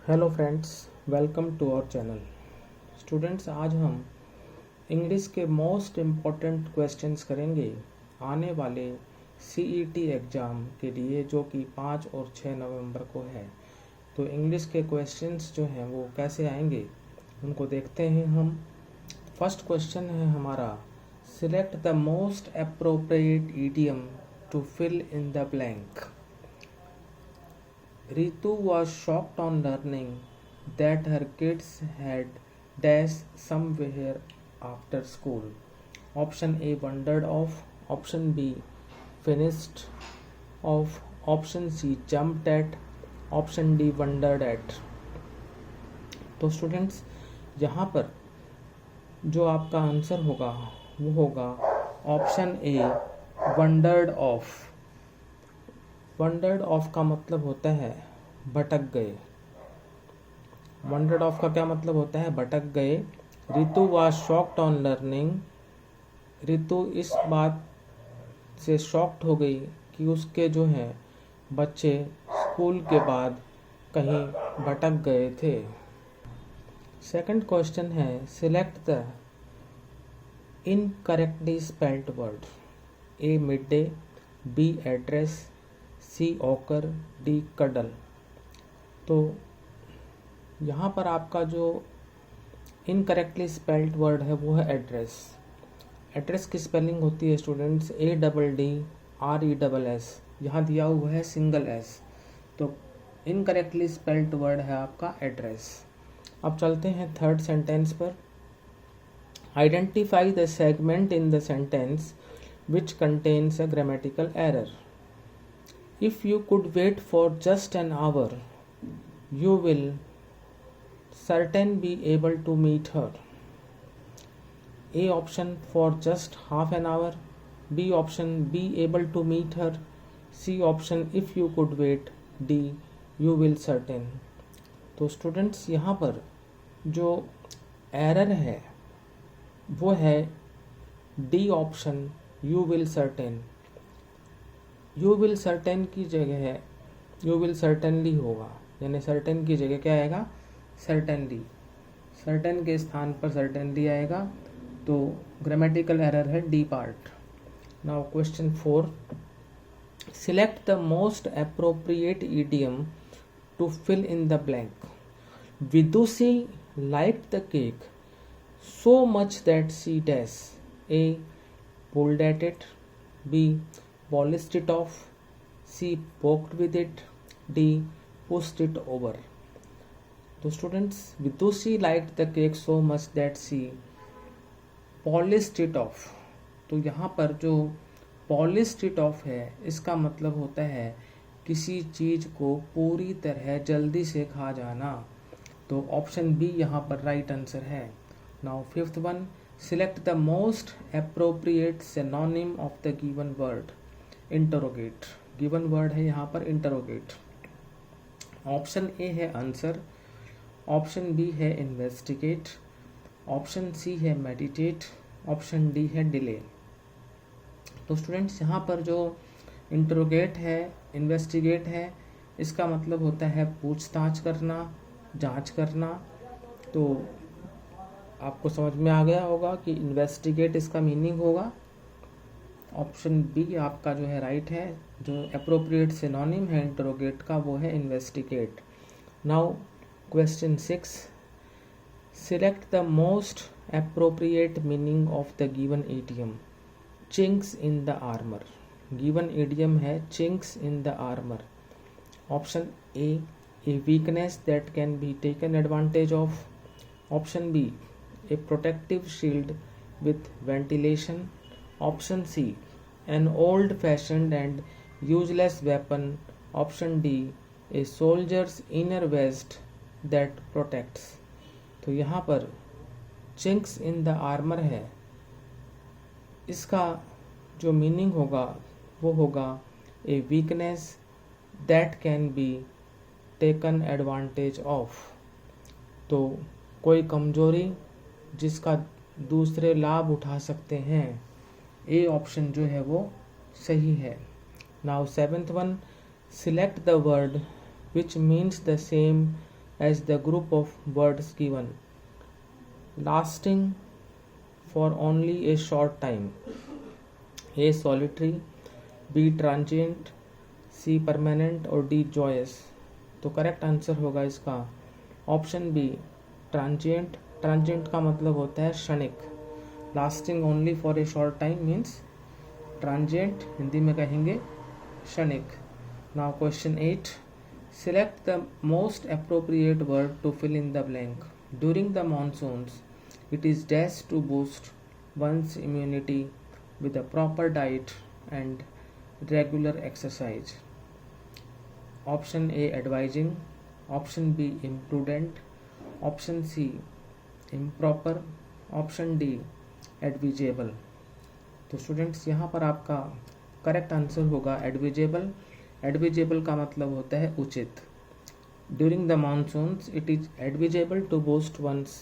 Hello friends, welcome to our channel. Students, आज हम English के मोस्ट इम्पॉर्टेंट क्वेश्चंस करेंगे आने वाले सीईटी एग्ज़ाम के लिए, जो कि 5 और 6 नवंबर को है। तो इंग्लिश के क्वेश्चंस जो हैं वो कैसे आएंगे उनको देखते हैं हम। फर्स्ट क्वेश्चन है हमारा, select the most appropriate idiom to fill in the blank. Ritu was shocked on learning that her kids had dash somewhere after school. Option A, wondered off. Option B, finished off. Option C, jumped at. Option D, wondered at. तो students, यहाँ पर जो आपका answer होगा वो होगा option A, wondered of. Wondered of का मतलब होता है भटक गए। वंडर्ड ऑफ का क्या मतलब होता है? भटक गए। Ritu was shocked on learning. Ritu इस बात से शॉक्ड हो गई कि उसके जो हैं बच्चे स्कूल के बाद कहीं भटक गए थे। सेकंड क्वेश्चन है, select the incorrectly spelled word. A, midday. B, address. C, ochre. D, cuddle. तो यहाँ पर आपका जो इनकरेक्टली स्पेल्ड वर्ड है वो है एड्रेस। एड्रेस की स्पेलिंग होती है स्टूडेंट्स ADDRESS। यहाँ दिया हुआ है सिंगल एस, तो इनकरेक्टली स्पेल्ड वर्ड है आपका एड्रेस। अब चलते हैं थर्ड सेंटेंस पर। Identify the segment in the sentence which contains a grammatical error. If you could wait for just an hour, you will certain be able to meet her. A option, for just half an hour. B option, be able to meet her. C option, if you could wait. D, you will certain. तो students, यहाँ पर जो error है वो है D option, you will certain. You will certain की जगह है यू विल सर्टेनली होगा, यानी सर्टेन की जगह क्या आएगा? सर्टेनली। सर्टेन के स्थान पर सर्टेनली आएगा, तो ग्रामेटिकल एरर है D part. Now question 4, select the most appropriate idiom to fill in the blank. Vidushi liked the cake so much that she dash. A, pulled at it. B, polished it off. C, poked with it. D, pushed it over. तो students, Vidushi liked the cake so much that she polished it of. तो यहाँ पर जो polished it of है इसका मतलब होता है किसी चीज़ को पूरी तरह जल्दी से खा जाना। तो ऑप्शन बी यहाँ पर राइट आंसर है। Now fifth one, select the most appropriate synonym of the given word. Interrogate. Given word है यहाँ पर इंटरोगेट। ऑप्शन ए है आंसर। ऑप्शन बी है इन्वेस्टिगेट। ऑप्शन सी है मेडिटेट। ऑप्शन डी है डिले। तो स्टूडेंट्स, यहाँ पर जो इंटरोगेट है, इन्वेस्टिगेट है, इसका मतलब होता है पूछताछ करना, जांच करना। तो आपको समझ में आ गया होगा कि इन्वेस्टिगेट इसका मीनिंग होगा। ऑप्शन बी आपका जो है राइट है। जो अप्रोप्रिएट सिनोनिम है इंटरोगेट का वो है investigate. Now question 6, select the most appropriate meaning of the given idiom. Chinks in the armour. Given idiom है chinks in the armour. Option A weakness that can be taken advantage of. Option B, a protective shield with ventilation. Option C, an old-fashioned and useless weapon. Option D, a soldier's inner vest that protects. तो यहाँ पर chinks in the armor है, इसका जो meaning होगा वो होगा a weakness that can be taken advantage of। तो कोई कमजोरी जिसका दूसरे लाभ उठा सकते हैं। ए ऑप्शन जो है वो सही है। Now seventh one, select the word which means the same as the group of words given, lasting for only a short time. A. Solitary, B. Transient, C. Permanent और D. Joyous. तो correct answer होगा इसका option B transient. Transient का मतलब होता है क्षणिक. Lasting only for a short time means transient, Hindi में कहेंगे क्षणिक. Now question 8. Select the most appropriate word to fill in the blank. During the monsoons, it is dash to boost one's immunity with a proper diet and regular exercise. Option A advising, option B imprudent, option C improper, option D advisable. तो students यहाँ पर आपका correct answer होगा एडविजेबल. एडविजेबल का मतलब होता है उचित. During the monsoons it is advisable to boost one's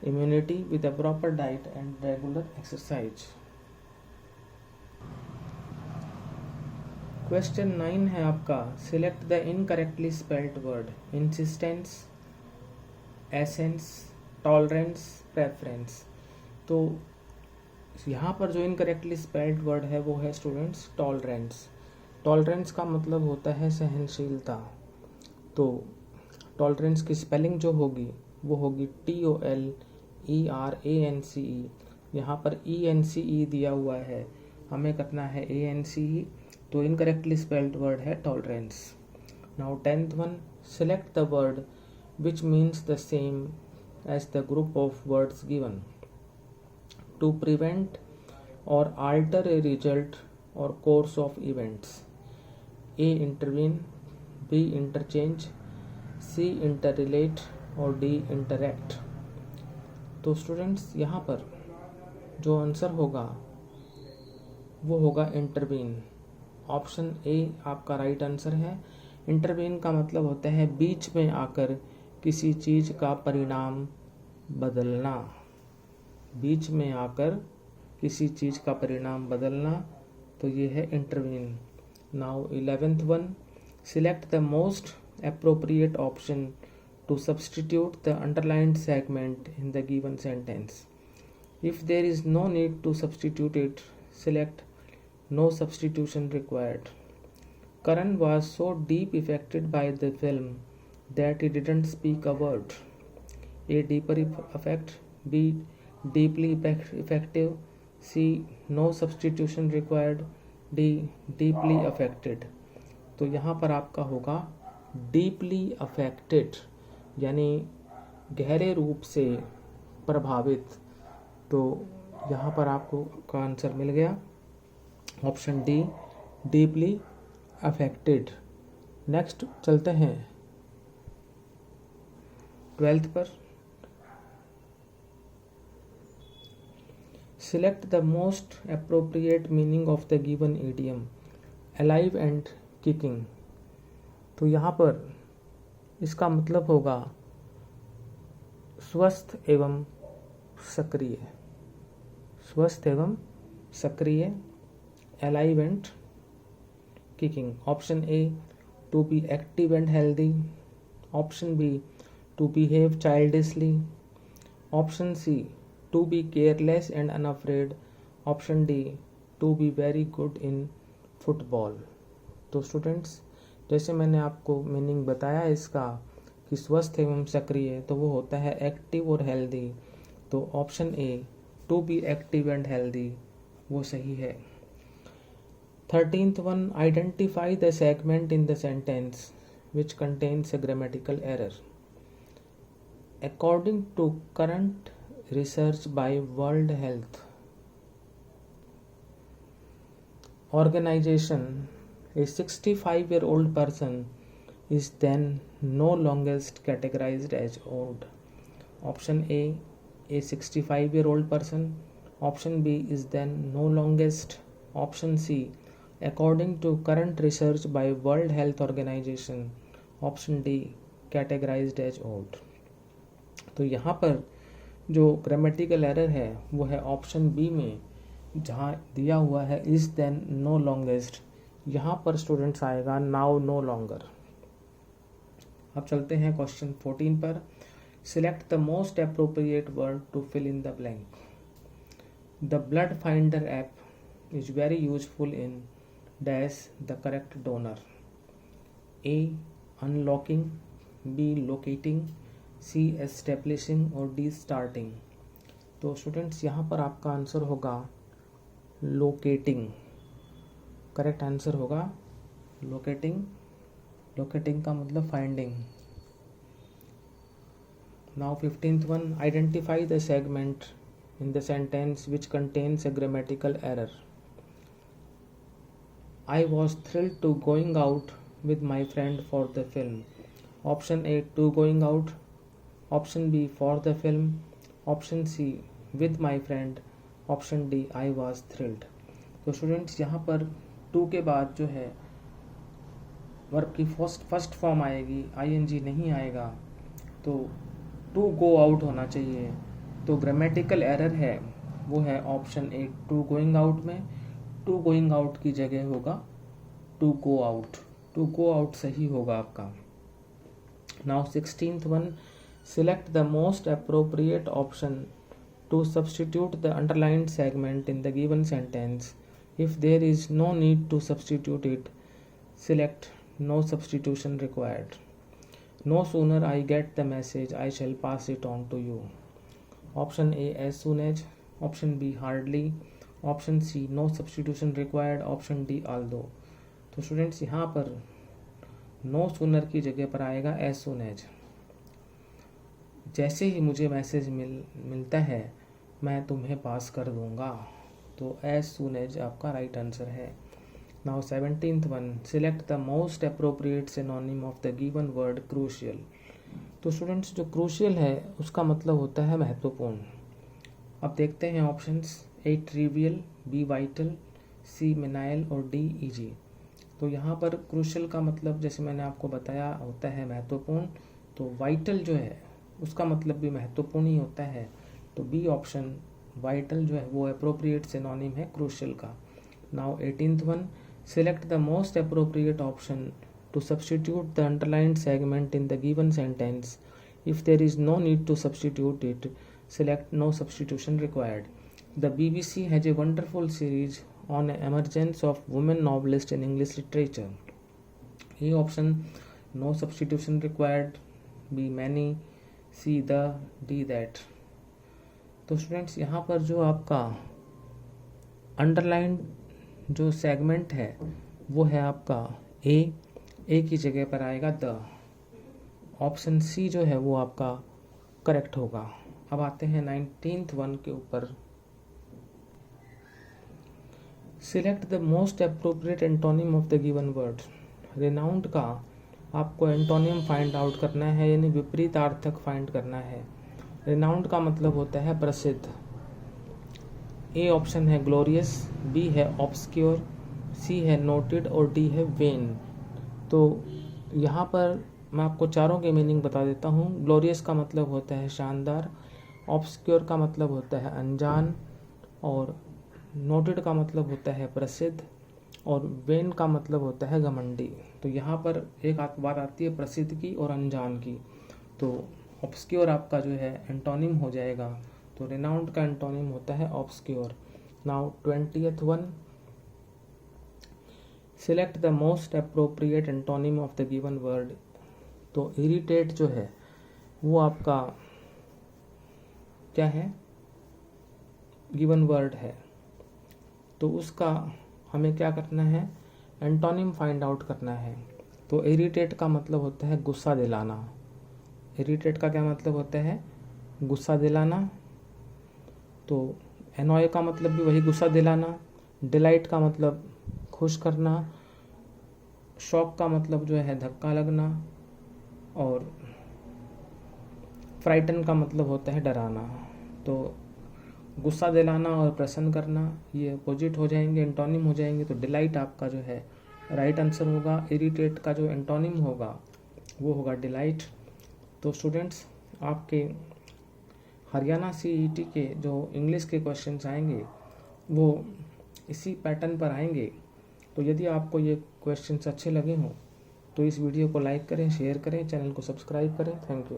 immunity with a proper diet and regular exercise. Question 9 है आपका. Select the incorrectly spelled word. Insistence, essence, tolerance, preference. तो यहाँ पर जो इनकरेक्टली स्पेल्ड वर्ड है वो है स्टूडेंट्स टॉलरेंस. टॉलरेंस का मतलब होता है सहनशीलता. तो टॉलरेंस की स्पेलिंग जो होगी वो होगी TOLERANCE. यहाँ पर ENCE दिया हुआ है, हमें करना है ANCE. तो इनकरेक्टली स्पेल्ड वर्ड है tolerance. Now 10th one. Select the word which means the same as the group of words given. To prevent or alter a result or course of events. A. Intervene, B. Interchange, C. Interrelate और D. Interact. तो students यहाँ पर जो answer होगा वो होगा intervene. Option A आपका right answer है. इंटरवीन का मतलब होता है बीच में आकर किसी चीज़ का परिणाम बदलना. बीच में आकर किसी चीज़ का परिणाम बदलना, तो ये है intervene. Now 11th one. Select the most appropriate option to substitute the underlined segment in the given sentence. If there is no need to substitute it, select no substitution required. Karan was so deep affected by the film that he didn't speak a word. A. Deeper effect, B. Deeply effective, C. No substitution required, D. Deeply affected. तो यहाँ पर आपका होगा deeply affected, यानी गहरे रूप से प्रभावित. तो यहाँ पर आपको का आंसर मिल गया option D deeply affected. Next चलते हैं 12th पर. Select the most appropriate meaning of the given idiom alive and kicking. तो यहाँ पर इसका मतलब होगा स्वस्थ एवं सक्रिय. स्वस्थ एवं सक्रिय, alive and kicking. Option A to be active and healthy, option B to behave childishly, option C to be careless and unafraid, option D to be very good in football. तो स्टूडेंट्स जैसे मैंने आपको meaning बताया इसका कि स्वस्थ एवं सक्रिय, तो वो होता है एक्टिव और हेल्दी. तो option A to be active and healthy वो सही है. 13th one. Identify the segment in the sentence which contains a grammatical error. According to current research by World Health Organization, a 65-year-old person is then no longer categorized as old. Option A 65-year-old person, option B is then no longest, option C according to current research by World Health Organization, option D categorized as old. तो यहाँ पर जो grammatical error है वो है option B में, जहाँ दिया हुआ है इज देन नो लॉन्गेस्ट. यहाँ पर स्टूडेंट्स आएगा नाउ नो लॉन्गर. अब चलते हैं क्वेश्चन 14 पर। Select the most appropriate word to fill in the blank. The blood finder app is very useful in dash the correct donor. A unlocking, B locating, C establishing और D starting. तो students यहाँ पर आपका answer होगा locating. Correct answer होगा locating. Locating का मतलब finding. Now 15th one, identify the segment in the sentence which contains a grammatical error. I was thrilled to going out with my friend for the film. Option A, to going out. Option B, for the film. Option C, with my friend. Option D, I was thrilled. तो students यहाँ पर to के बाद जो है verb की first form आएगी, ing नहीं आएगा, तो टू गो आउट होना चाहिए। तो ग्रामेटिकल एरर है वो है option A, to going out में टू गोइंग आउट की जगह होगा to go out. To go out सही होगा आपका। Now 16th one, select the most appropriate option to substitute the underlined segment in the given sentence. If there is no need to substitute it, select no substitution required. No sooner I get the message I shall pass it on to you. Option A, as soon as. Option B, hardly. Option C, no substitution required. Option D, although. तो students यहाँ पर no sooner की जगह पर आएगा as soon as। जैसे ही मुझे message मिलता है मैं तुम्हें पास कर दूंगा। तो as soon as आपका राइट आंसर है। Now 17th one, select the most appropriate synonym of the given word crucial. तो स्टूडेंट्स जो क्रूशियल है उसका मतलब होता है महत्वपूर्ण। अब देखते हैं ऑप्शंस। ए ट्रिवियल, बी वाइटल, सी मिनाइल और डी इजी। तो यहाँ पर क्रूशियल का मतलब जैसे मैंने आपको बताया होता है महत्वपूर्ण, तो वाइटल जो है उसका मतलब भी महत्वपूर्ण ही होता है। तो बी ऑप्शन वाइटल जो है वो अप्रोप्रिएट सिनोनिम है क्रूशियल का। Now 18th one, select the most appropriate option to substitute the underlined segment in the given sentence. If there is no need to substitute it, select no substitution required. The BBC has a wonderful series on the emergence of women novelists in English literature. A option, no substitution required. B, many. C, the. D, that. तो students यहाँ पर जो आपका underline जो segment है वो है आपका ए की जगह पर आएगा द। ऑप्शन सी जो है वो आपका करेक्ट होगा। अब आते हैं 19th वन के ऊपर। Select the most appropriate antonym of the given word. Renowned का आपको एंटोनिम फाइंड आउट करना है, यानी विपरीतार्थक फाइंड करना है। रिनाउंड का मतलब होता है प्रसिद्ध। ए ऑप्शन है ग्लोरियस, बी है ऑब्सक्योर, सी है नोटेड और डी है वेन। तो यहाँ पर मैं आपको चारों के मीनिंग बता देता हूँ। ग्लोरियस का मतलब होता है शानदार, ऑब्सक्योर का मतलब होता है अनजान, और नोटेड का मतलब होता है प्रसिद्ध, और वेन का मतलब होता है घमंडी। तो यहाँ पर एक बात आती है प्रसिद्ध की और अनजान की। तो ऑब्सक्योर आपका जो है एंटोनिम हो जाएगा। तो रिनाउंड का एंटोनिम होता है obscure. Now 20th one, select the most appropriate antonym of the given word. तो इरिटेट जो है वो आपका क्या है, गिवन वर्ड है। तो उसका हमें क्या करना है, एंटोनिम फाइंड आउट करना है। तो इरिटेट का मतलब होता है गुस्सा दिलाना। इरिटेट का क्या मतलब होता है, गुस्सा दिलाना। तो एनॉय का मतलब भी वही गुस्सा दिलाना। डिलाइट का मतलब खुश करना। शॉक का मतलब जो है धक्का लगना। और फ्राइटन का मतलब होता है डराना। तो गुस्सा दिलाना और प्रसन्न करना ये अपोजिट हो जाएंगे, एंटोनिम हो जाएंगे। तो डिलाइट आपका जो है राइट आंसर होगा। इरिटेट का जो एंटोनिम होगा वो होगा डिलाइट। तो स्टूडेंट्स आपके हरियाणा CET के जो इंग्लिश के क्वेश्चंस आएंगे वो इसी पैटर्न पर आएंगे। तो यदि आपको ये क्वेश्चंस अच्छे लगे हों तो इस वीडियो को लाइक करें, शेयर करें, चैनल को सब्सक्राइब करें। Thank you.